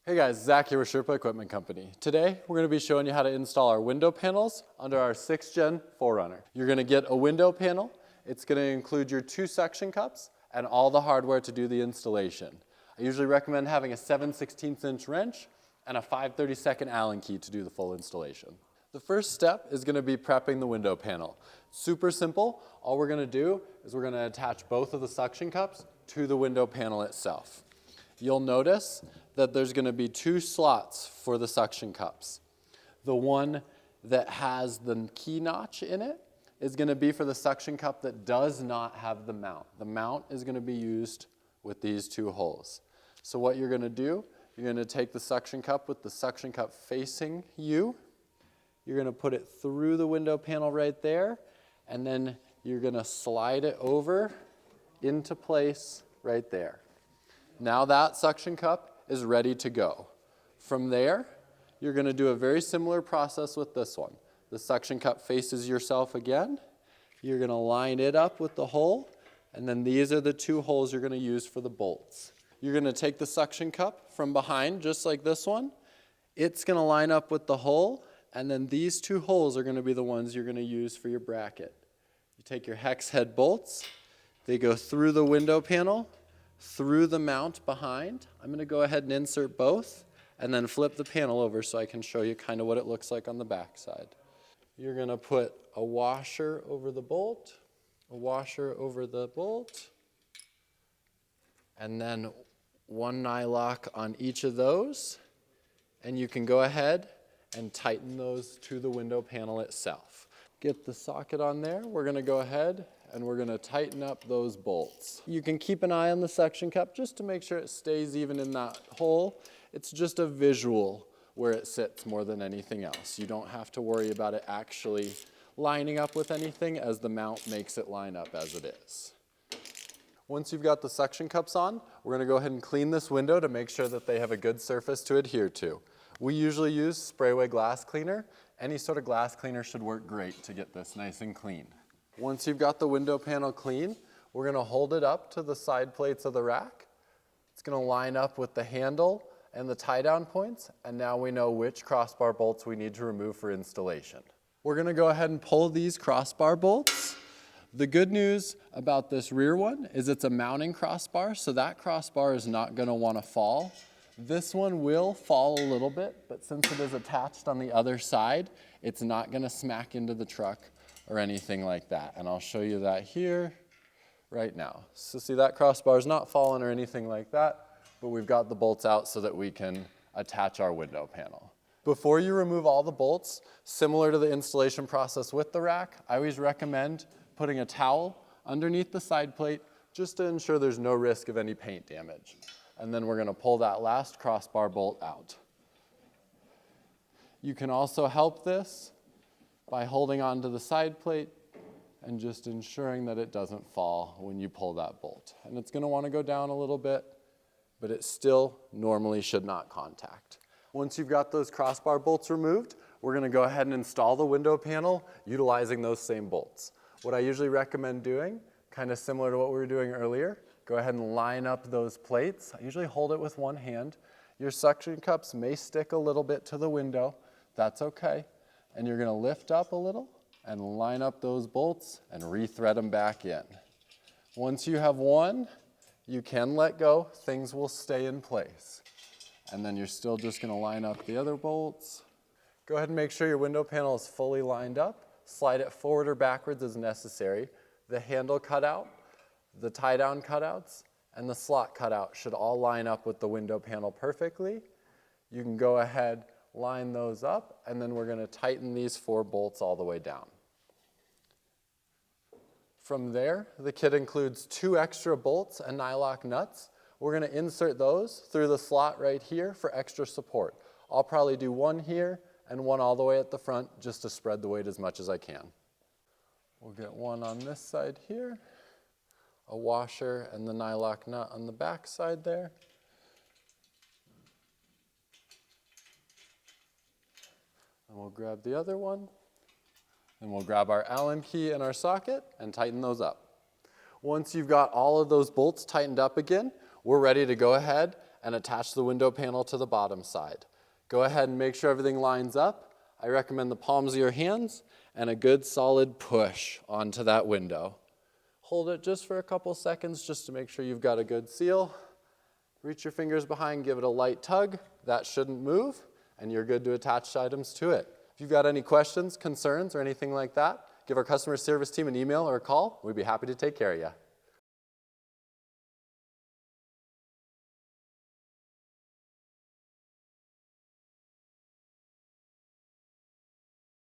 Hey guys, Zach here with Sherpa Equipment Company. Today, we're going to be showing you how to install our window panels under our 6th gen 4Runner. You're going to get a window panel. It's going to include your 2 suction cups and all the hardware to do the installation. I usually recommend having a 7/16 inch wrench and a 5/32 Allen key to do the full installation. The first step is going to be prepping the window panel. Super simple. All we're going to do is we're going to attach both of the suction cups to the window panel itself. You'll notice that there's going to be 2 slots for the suction cups. The one that has the key notch in it is going to be for the suction cup that does not have the mount. The mount is going to be used with these 2 holes. So what you're going to do, you're going to take the suction cup with the suction cup facing you. You're going to put it through the window panel right there, and then you're going to slide it over into place right there. Now that suction cup is ready to go. From there, you're going to do a very similar process with this one. The suction cup faces yourself again. You're going to line it up with the hole, and then these are the 2 holes you're going to use for the bolts. You're going to take the suction cup from behind, just like this one. It's going to line up with the hole, and then these 2 holes are going to be the ones you're going to use for your bracket. You take your hex head bolts. They go through the window panel, through the mount behind. I'm going to go ahead and insert both and then flip the panel over so I can show you kind of what it looks like on the back side. You're going to put a washer over the bolt, a washer over the bolt, and then 1 nylock on each of those, and you can go ahead and tighten those to the window panel itself. Get the socket on there. We're going to go ahead and we're going to tighten up those bolts. You can keep an eye on the suction cup just to make sure it stays even in that hole. It's just a visual where it sits more than anything else. You don't have to worry about it actually lining up with anything, as the mount makes it line up as it is. Once you've got the suction cups on, we're going to go ahead and clean this window to make sure that they have a good surface to adhere to. We usually use Sprayway glass cleaner. Any sort of glass cleaner should work great to get this nice and clean. Once you've got the window panel clean, we're going to hold it up to the side plates of the rack. It's going to line up with the handle and the tie-down points, and now we know which crossbar bolts we need to remove for installation. We're going to go ahead and pull these crossbar bolts. The good news about this rear one is it's a mounting crossbar, so that crossbar is not going to want to fall. This one will fall a little bit, but since it is attached on the other side, it's not going to smack into the truck or anything like that. And I'll show you that here right now. So see, that crossbar is not falling or anything like that, but we've got the bolts out so that we can attach our window panel. Before you remove all the bolts, similar to the installation process with the rack, I always recommend putting a towel underneath the side plate just to ensure there's no risk of any paint damage. And then we're going to pull that last crossbar bolt out. You can also help this by holding onto the side plate and just ensuring that it doesn't fall when you pull that bolt. And it's going to want to go down a little bit, but it still normally should not contact. Once you've got those crossbar bolts removed, we're going to go ahead and install the window panel utilizing those same bolts. What I usually recommend doing, kind of similar to what we were doing earlier, go ahead and line up those plates. I usually hold it with one hand. Your suction cups may stick a little bit to the window. That's okay. And you're going to lift up a little and line up those bolts and re-thread them back in. Once you have one, you can let go. Things will stay in place. And then you're still just going to line up the other bolts. Go ahead and make sure your window panel is fully lined up. Slide it forward or backwards as necessary. The handle cutout, the tie-down cutouts, and the slot cutout should all line up with the window panel perfectly. You can go ahead, line those up, and then we're going to tighten these 4 bolts all the way down. From there, the kit includes 2 extra bolts and nylock nuts. We're going to insert those through the slot right here for extra support. I'll probably do 1 here and 1 all the way at the front just to spread the weight as much as I can. We'll get 1 on this side here, a washer and the nylock nut on the back side there. And we'll grab the other one, and we'll grab our Allen key and our socket and tighten those up. Once you've got all of those bolts tightened up again, we're ready to go ahead and attach the window panel to the bottom side. Go ahead and make sure everything lines up. I recommend the palms of your hands and a good solid push onto that window. Hold it just for a couple seconds just to make sure you've got a good seal. Reach your fingers behind, give it a light tug. That shouldn't move, and you're good to attach items to it. If you've got any questions, concerns, or anything like that, give our customer service team an email or a call. We'd be happy to take care of you.